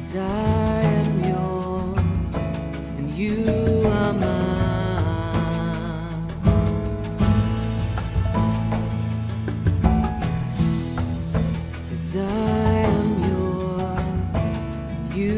'Cause I am yours and you are mine. 'Cause I am yours and you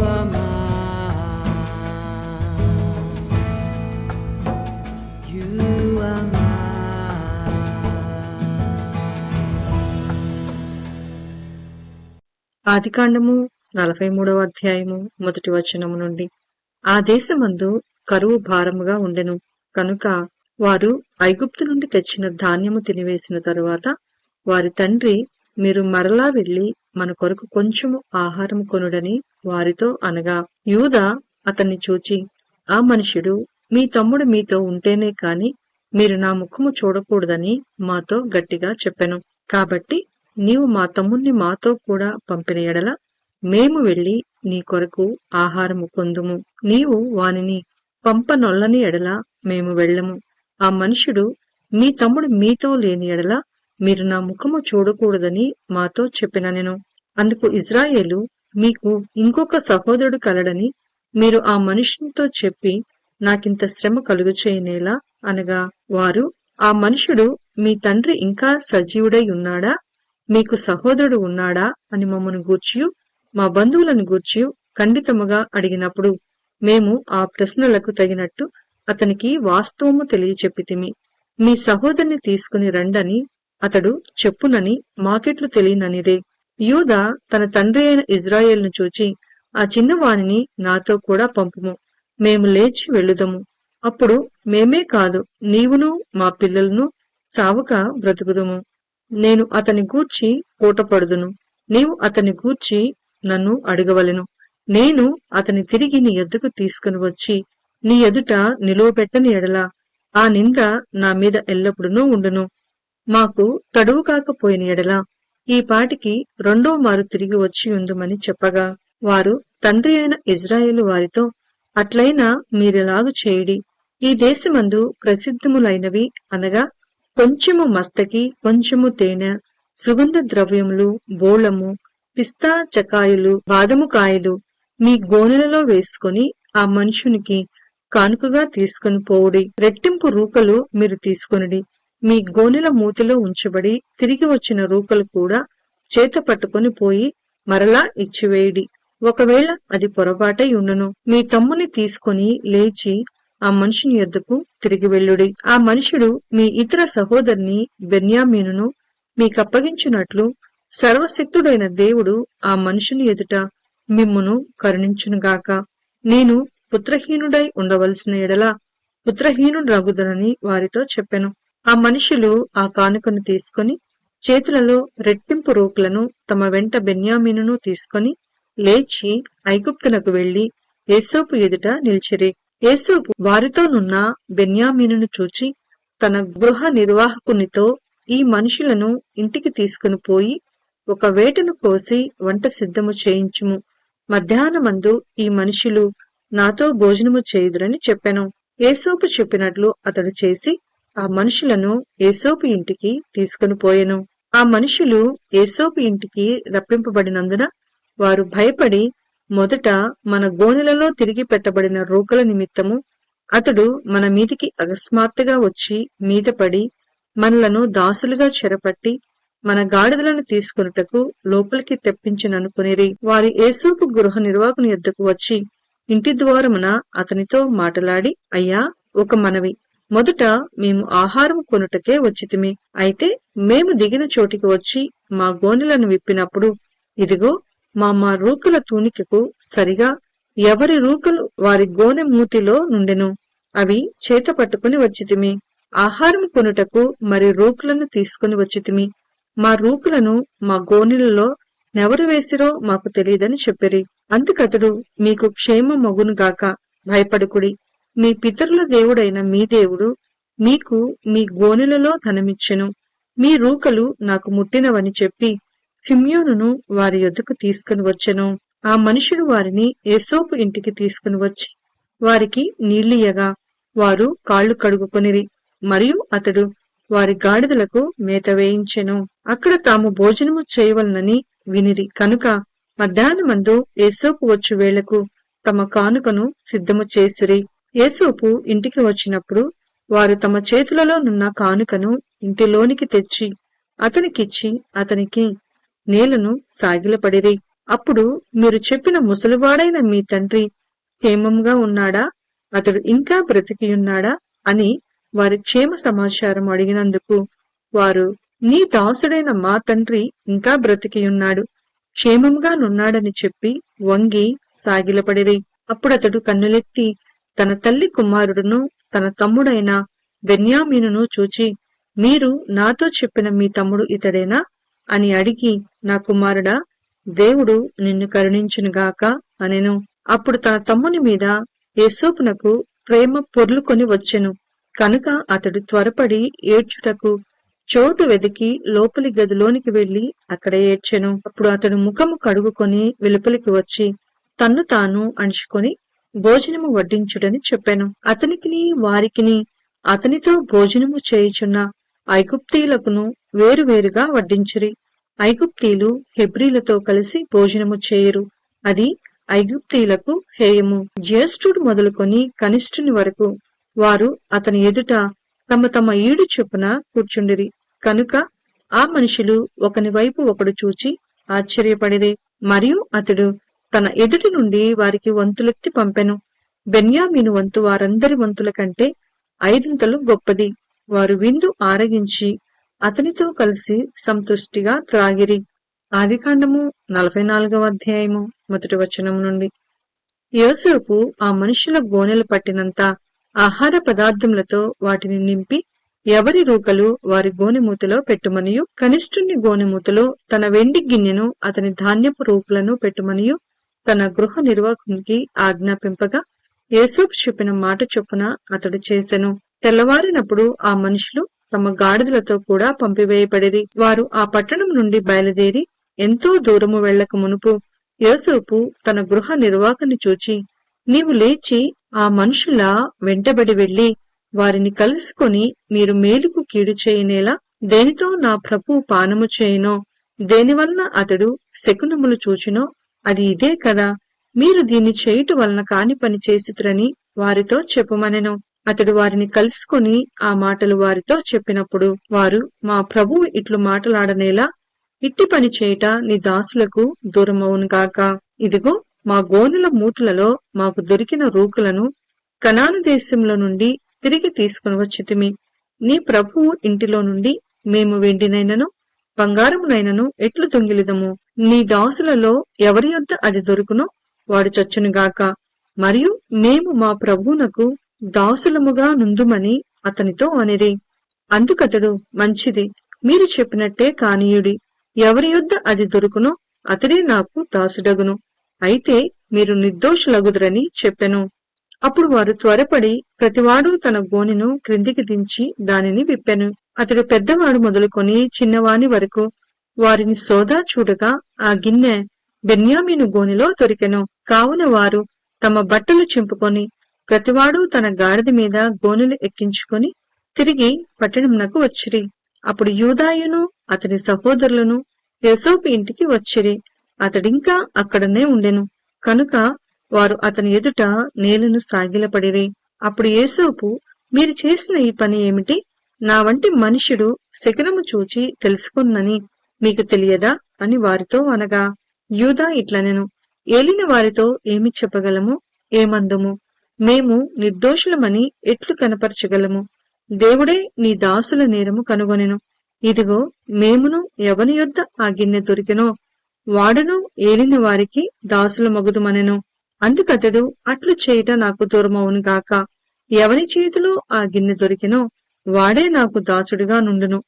are mine. You are mine. ఆదికాండము 43వ అధ్యాయము 1 వచనము నుండి. ఆ దేశమందు కరువు భారముగా ఉండెను కనుక వారు ఐగుప్తు నుండి తెచ్చిన ధాన్యము తినివేసిన తరువాత వారి తండ్రి, మీరు మరలా వెళ్లి మన కొరకు కొంచెము ఆహారము కొనుడని వారితో అనగా, యూదా అతన్ని చూచి, ఆ మనుష్యుడు మీ తమ్ముడు మీతో ఉంటేనే కాని మీరు నా ముఖము చూడకూడదని మాతో గట్టిగా చెప్పెను. కాబట్టి నీవు మా తమ్ముణ్ణి మాతో కూడా పంపిన ఎడల మేము వెళ్లి నీ కొరకు ఆహారము కొందుము. నీవు వానిని పంపనొల్లని ఎడల మేము వెళ్ళము. ఆ మనుష్యుడు మీ తమ్ముడు మీతో లేని ఎడల మీరు నా ముఖము చూడకూడదని మాతో చెప్పిననెను. అందుకు ఇజ్రాయేలు, మీకు ఇంకొక సహోదరుడు కలడని మీరు ఆ మనుష్యునితో చెప్పి నాకింత శ్రమ కలుగచేయనేలా అనగా, వారు, ఆ మనుష్యుడు మీ తండ్రి ఇంకా సజీవుడై ఉన్నాడా, మీకు సహోదరుడు ఉన్నాడా అని మమ్మను గూర్చియు మా బంధువులను గూర్చియు ఖండితముగా అడిగినప్పుడు మేము ఆ ప్రశ్నలకు తగినట్టు అతనికి వాస్తవము తెలియచెప్పితిమి. మీ సహోదరుని తీసుకుని రండని అతడు చెప్పునని మాకెట్లు తెలియననిరే. యూదా తన తండ్రి అయిన ఇజ్రాయేలును చూచి, ఆ చిన్నవానిని నాతో కూడా పంపుము, మేము లేచి వెళ్ళుదము. అప్పుడు మేమే కాదు, నీవును మా పిల్లలను చావక బ్రతుకుదుము. నేను అతని గూర్చి పూటపడుదును, నీవు అతని గూర్చి నన్ను అడగవలెను. నేను అతని తిరిగి నీ యొద్దకు తీసుకుని వచ్చి నీ ఎదుట నిలువబెట్టని ఎడల ఆ నింద నా మీద ఎల్లప్పుడూ ఉండును. మాకు తడువు కాకపోయిన ఎడల ఈ పాటికి రెండో మారు తిరిగి వచ్చి ఉందుమని చెప్పగా, వారు తండ్రి అయిన ఇజ్రాయేలు వారితో, అట్లయినా మీరెలాగు చేయుడి. ఈ దేశమందు ప్రసిద్ధములైనవి అనగా కొంచెము మస్తకి, కొంచెము తేనె, సుగంధ ద్రవ్యములు, బోళము, పిస్తా చకాయులు, బాదము కాయలు మీ గోనెలలో వేసుకొని ఆ మనుషునికి కానుకగా తీసుకుని పోవుడి. రెట్టింపు రూకలు మీరు తీసుకొనిడి. మీ గోనెల మూతిలో ఉంచబడి తిరిగి వచ్చిన రూకలు కూడా చేత పట్టుకొని పోయి మరలా ఇచ్చివేయుడి. ఒకవేళ అది పొరపాటై ఉండును, మీ తమ్ముని తీసుకొని లేచి ఆ మనుషుని యొద్దకు తిరిగి వెళ్ళుడి. ఆ మనుషుడు మీ ఇతర సహోదరుని బెన్యామీనును మీకప్పగించినట్లు సర్వశక్తుడైన దేవుడు ఆ మనుషుని ఎదుట మిమ్మును కరుణించునుగాక. నేను పుత్రహీనుడై ఉండవలసిన ఎడల పుత్రహీనుడగుదనని వారితో చెప్పెను. ఆ మనుషులు ఆ కానుకను తీసుకొని చేతులలో రెట్టింపు రోకులను తమ వెంట బెన్యామీనును తీసుకొని లేచి ఐగుప్తునకు వెళ్లి యోసేపు ఎదుట నిలిచిరి. యోసేపు వారితోనున్న బెన్యామీనును చూచి తన గృహ నిర్వాహకునితో, ఈ మనుషులను ఇంటికి తీసుకుని పోయి ఒక వేటను కోసి వంట సిద్ధము చేయించుము. మధ్యాహ్నమందు ఈ మనుషులు నాతో భోజనము చేయుదురని చెప్పెను. యోసేపు చెప్పినట్లు అతడు చేసి ఆ మనుషులను యోసేపు ఇంటికి తీసుకుని పోయెను. ఆ మనుషులు యోసేపు ఇంటికి రప్పింపబడినందున వారు భయపడి, మొదట మన గోనెలలో తిరిగి పెట్టబడిన రూకల నిమిత్తము అతడు మన మీదికి అకస్మాత్తుగా వచ్చి మీదపడి మనలను దాసులుగా చెరపట్టి మన గాడిదలను తీసుకొనుటకు లోపలికి తెప్పించిననుకునిరి. వారి యోసేపు గృహ నిర్వాహకుని యొద్దకు వచ్చి ఇంటి ద్వారమున అతనితో మాటలాడి, అయ్యా, ఒక మనవి. మొదట మేము ఆహారము కొనుటకే వచ్చితిమి. అయితే మేము దిగిన చోటికి వచ్చి మా గోనెలను విప్పినప్పుడు ఇదిగో మా రూకల తూనికకు సరిగా ఎవరి రూకలు వారి గోనె మూతిలో నుండెను. అవి చేత పట్టుకుని వచ్చితిమి. ఆహారం కొనుటకు మరి రూకులను తీసుకుని వచ్చితిమి. మా రూకులను మా గోనెలలో నెవరు వేసిరో మాకు తెలియదని చెప్పిరి. అందుకతడు, మీకు క్షేమమగునుగాక, భయపడుకుడి. మీ పితరుల దేవుడైన మీ దేవుడు మీకు మీ గోనెలలో ధనమిచ్చెను. మీ రూకలు నాకు ముట్టినవని చెప్పి షిమ్యోనును వారి యొద్దకు తీసుకుని వచ్చెను. ఆ మనుషుడు వారిని యోసేపు ఇంటికి తీసుకుని వచ్చి వారికి నీళ్లియ్యగా వారు కాళ్లు కడుగుకొనిరి. మరియు అతడు వారి గాడిదలకు మేత వేయించెను. అక్కడ తాము భోజనము చేయవలనని వినిరి కనుక మధ్యాహ్నమందు యేసోపు వచ్చు వేళకు తమ కానుకను సిద్ధము చేసిరి. యేసోపు ఇంటికి వచ్చినప్పుడు వారు తమ చేతులలోనున్న కానుకను ఇంటిలోనికి తెచ్చి అతనికిచ్చి అతనికి నేలను సాగిలపడిరి. అప్పుడు మీరు చెప్పిన ముసలివాడైన మీ తండ్రి క్షేమంగా ఉన్నాడా? అతడు ఇంకా బ్రతికియున్నాడా అని వారి క్షేమ సమాచారం అడిగినందుకు వారు, నీ దాసుడైన మా తండ్రి ఇంకా బ్రతికియున్నాడు, క్షేమంగా నున్నాడని చెప్పి వంగి సాగిలపడిరి. అప్పుడతడు కన్నులెత్తి తన తల్లి కుమారుడును తన తమ్ముడైన బెన్యామీనును చూచి, మీరు నాతో చెప్పిన మీ తమ్ముడు ఇతడేనా అని అడిగి, నా కుమారుడా, దేవుడు నిన్ను కరుణించునుగాక అనెను. అప్పుడు తన తమ్ముని మీద యేసోపునకు ప్రేమ పొర్లుకొని వచ్చెను కనుక అతడు త్వరపడి ఏడ్చుటకు చోటు వెదికి లోపలి గదిలోనికి వెళ్లి అక్కడ ఏడ్చెను. అప్పుడు అతడు ముఖము కడుగుకొని వెలుపలికి వచ్చి తన్ను తాను అణుచుకొని భోజనము వడ్డించుడని చెప్పాను. అతనికిని వారికిని అతనితో భోజనము చేయుచున్న ఐగుప్తీయులకును వేరువేరుగా వడ్డించిరి. ఐగుప్తీయులు హెబ్రీలతో కలిసి భోజనము చేయరు, అది ఐగుప్తీయులకు హేయము. జ్యేష్ఠుడు మొదలుకొని కనిష్ఠుని వరకు వారు అతని ఎదుట తమ తమ ఈడు చొప్పున కూర్చుండిరి. కనుక ఆ మనుషులు ఒకని వైపు ఒకడు చూచి ఆశ్చర్యపడిరి. మరియు అతడు తన ఎదుటి నుండి వారికి వంతులెత్తి పంపెను. బెన్యామీను వంతు వారందరి వంతుల కంటే 5 గొప్పది. వారు విందు ఆరగించి అతనితో కలిసి సంతుష్టిగా త్రాగిరి. ఆదికాండము 44వ అధ్యాయము 1వ వచనం నుండి. యోసేపు ఆ మనుషుల గోనెలు పట్టినంత ఆహార పదార్థములతో వాటిని నింపి ఎవరి రూకలు వారి గోనెమూతలో పెట్టుమనియు, కనిష్ఠుని గోనెమూతలో తన వెండి గిన్నెను అతని ధాన్యపు రూకలను పెట్టుమనియు తన గృహ నిర్వాహకునికి ఆజ్ఞాపింపగా యోసేపు చెప్పిన మాట చొప్పున అతడు చేసెను. తెల్లవారినప్పుడు ఆ మనుషులు తమ గాడిదలతో కూడా పంపివేయబడిరి. వారు ఆ పట్టణం నుండి బయలుదేరి ఎంతో దూరము వెళ్లక మునుపు యోసేపు తన గృహ నిర్వాహకుని చూచి, నీవు లేచి ఆ మనుషుల వెంటబడి వెళ్లి వారిని కలుసుకొని, మీరు మేలుకు కీడు చేయనేలా దేనితో నా ప్రభు పానము చేయనో, దేనివలన అతడు శకునములు చూచినో అది ఇదే కదా, మీరు దీన్ని చేయుట వలన కాని పని చేసిరని వారితో చెప్పుమనెను. అతడు వారిని కలుసుకొని ఆ మాటలు వారితో చెప్పినప్పుడు వారు, మా ప్రభువు ఇట్లు మాటలాడనేలా ఇట్టి పని చేయుట నీ దాసులకు దూరమవునుగాక. ఇదిగో, మా గోనెల మూతులలో మాకు దొరికిన రూకులను కనాను దేశంలో నుండి తిరిగి తీసుకుని వచ్చితిమి. నీ ప్రభువు ఇంటిలో నుండి మేము వెండినైనను బంగారమునైనను ఎట్లు దొంగిలిదము? నీ దాసులలో ఎవరి యొద్ద అది దొరుకునో వాడు చచ్చునుగాక. మరియు మేము మా ప్రభువునకు దాసులముగా నుందుమని అతనితో అనిరి. అందుకతడు, మంచిది, మీరు చెప్పినట్టే కానీయుడి. ఎవరి యొద్ద అది దొరుకునో అతడే నాకు దాసుడగును. అయితే మీరు నిర్దోషులగుదురని చెప్పెను. అప్పుడు వారు త్వరపడి ప్రతివాడు తన గోనెను క్రిందికి దించి దానిని విప్పెను. అతడు పెద్దవాడు మొదలుకొని చిన్నవాని వరకు వారిని సోదా చూడగా ఆ గిన్నె బెన్యామీను గోనెలో దొరికెను. కావున వారు తమ బట్టలు చింపుకొని ప్రతివాడు తన గాడిద మీద గోనెలు ఎక్కించుకొని తిరిగి పట్టణమునకు వచ్చిరి. అప్పుడు యూదాయును అతని సహోదరులను యోసేపు ఇంటికి వచ్చిరి. అతడింకా అక్కడనే ఉండెను కనుక వారు అతని ఎదుట నేలను సాగిలపడిరి. అప్పుడు యోసేపు, మీరు చేసిన ఈ పని ఏమిటి? నా వంటి మనుష్యుడు శకునము చూచి తెలుసుకున్నని మీకు తెలియదా అని వారితో అనగా, యూదా ఇట్లనెను, ఏలిన వారితో ఏమి చెప్పగలము? ఏమందుము? మేము నిర్దోషులమని ఎట్లు కనపరచగలము? దేవుడే నీ దాసుల నేరము కనుగొనెను. ఇదిగో, మేమును ఎవని యొద్ద ఆ గిన్నె దొరికెనో వాడును ఏలిన వారికి దాసుల మగుదుమనెను. అందుకతడు, అట్లు చేయుట నాకు దూరమవునుగాక. ఎవని చేతిలో ఆ గిన్నె దొరికెనో వాడే నాకు దాసుడిగా నుండును.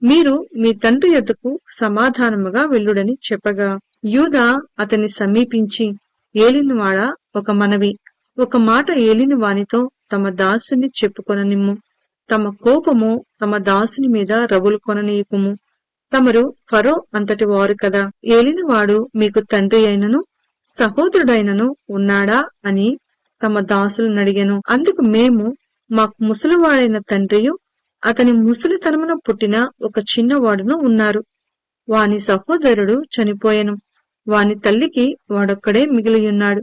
మీరు మీ తండ్రి యొద్దకు సమాధానముగా వెళ్ళుడని చెప్పగా, యూదా అతన్ని సమీపించి, ఏలినవాడా, ఒక మనవి, ఒక మాట ఏలిన వానితో తమ దాసుని చెప్పుకొననిమ్ము. తమ కోపము తమ దాసుని మీద రగులు కొననీయకుము. తమరు ఫరో అంతటి వారు కదా. ఏలినవాడు మీకు తండ్రి అయినను సహోదరుడైనను ఉన్నాడా అని తమ దాసులను అడిగెను. అందుకు మేము, మాకు ముసలివాడైన తండ్రియు అతని ముసలితనమున పుట్టిన ఒక చిన్నవాడును ఉన్నారు. వాని సహోదరుడు చనిపోయెను. వాని తల్లికి వాడొక్కడే మిగిలియున్నాడు.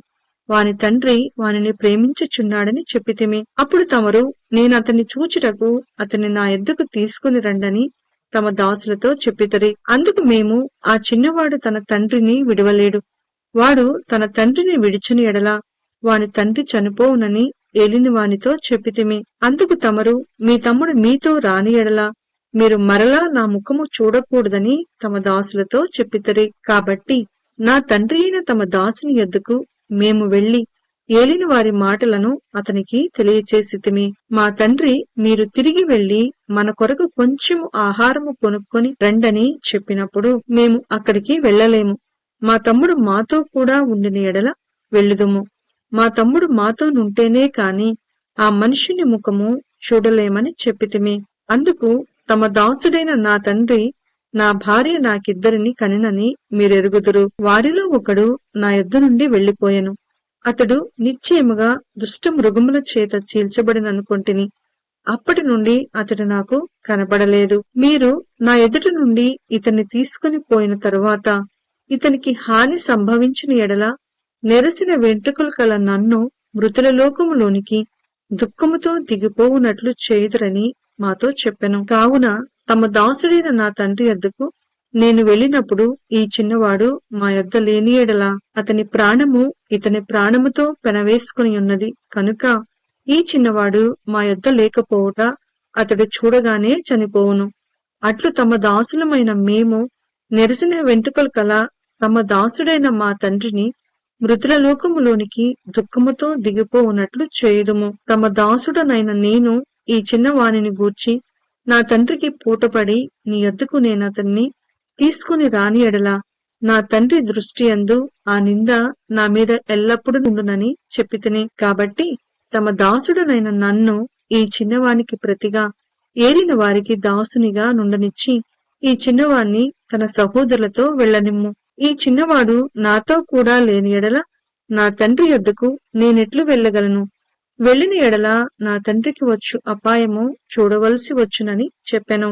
వాని తండ్రి వానిని ప్రేమించుచున్నాడని చెప్పితిమి. అప్పుడు తమరు నేనతన్ని చూచుటకు అతన్ని నా యొద్దకు తీసుకుని రండని తమ దాసులతో చెప్పితిరి. అందుకు మేము, ఆ చిన్నవాడు తన తండ్రిని విడువలేడు, వాడు తన తండ్రిని విడిచిన ఎడల వాని తండ్రి చనిపోవునని ఏలిన వానితో చెప్పితిమి. అందుకు తమరు, మీ తమ్ముడు మీతో రాని ఎడల మీరు మరలా నా ముఖము చూడకూడదని తమ దాసులతో చెప్పితిరి. కాబట్టి నా తండ్రి అయిన తమ దాసుని యొద్దకు మేము వెళ్లి ఏలిన వారి మాటలను అతనికి తెలియచేసితిమి. మా తండ్రి, మీరు తిరిగి వెళ్లి మన కొరకు కొంచెము ఆహారము కొనుక్కొని రండని చెప్పినప్పుడు మేము అక్కడికి వెళ్లలేము. మా తమ్ముడు మాతో కూడా ఉండిన ఎడల వెళ్ళుదుము. మా తమ్ముడు మాతో నుంటేనే కాని ఆ మనుష్యుని ముఖము చూడలేమని చెప్పితిమి. అందుకు తమ దాసుడైన నా తండ్రి నా భార్య నాకిద్దరిని కనినని మీరెరుగుదురు. వారిలో ఒకడు నా యొద్ద నుండి వెళ్లిపోయెను. అతడు నిశ్చయముగా దుష్ట మృగముల చేత చీల్చబడిననుకొంటిని. అప్పటి నుండి అతడు నాకు కనబడలేదు. మీరు నా ఎదుట నుండి ఇతన్ని తీసుకుని పోయిన తరువాత ఇతనికి హాని సంభవించిన ఎడల నెరసిన వెంట్రుకలు కల నన్ను మృతుల లోకములోనికి దుఃఖముతో దిగిపోవునట్లు చేయుదురని మాతో చెప్పెను. కావున తమ దాసుడైన నా తండ్రి యొద్దకు నేను వెళ్ళినప్పుడు ఈ చిన్నవాడు మా యొద్ద లేని ఎడల అతని ప్రాణము ఇతని ప్రాణముతో పెనవేసుకుని ఉన్నది కనుక ఈ చిన్నవాడు మా యొద్ద లేకపోవుట అతడు చూడగానే చనిపోవును. అట్లు తమ దాసులమైన మేము నెరసిన వెంట్రుకలు కల తమ దాసుడైన మా తండ్రిని మృతుల లోకములోనికి దుఃఖముతో దిగిపోవునట్లు చేయుదుము. తమ దాసుడనైన నేను ఈ చిన్నవానిని గూర్చి నా తండ్రికి పూటపడి నీ యొద్దకు నేనతన్ని తీసుకుని రాని ఎడల నా తండ్రి దృష్టి యందు ఆ నింద నా మీద ఎల్లప్పుడూ ఉండునని చెప్పితిని. కాబట్టి తమ దాసుడనైన నన్ను ఈ చిన్నవానికి ప్రతిగా ఏలిన వారికి దాసునిగా నుండనిచ్చి ఈ చిన్నవాణ్ణి తన సహోదరులతో వెళ్ళనిమ్ము. ఈ చిన్నవాడు నాతో కూడా లేని ఎడల నా తండ్రి యొద్దకు నేనెట్లు వెళ్ళగలను? వెళ్ళిన ఎడల నా తండ్రికి వచ్చు అపాయము చూడవలసి వచ్చునని చెప్పెను.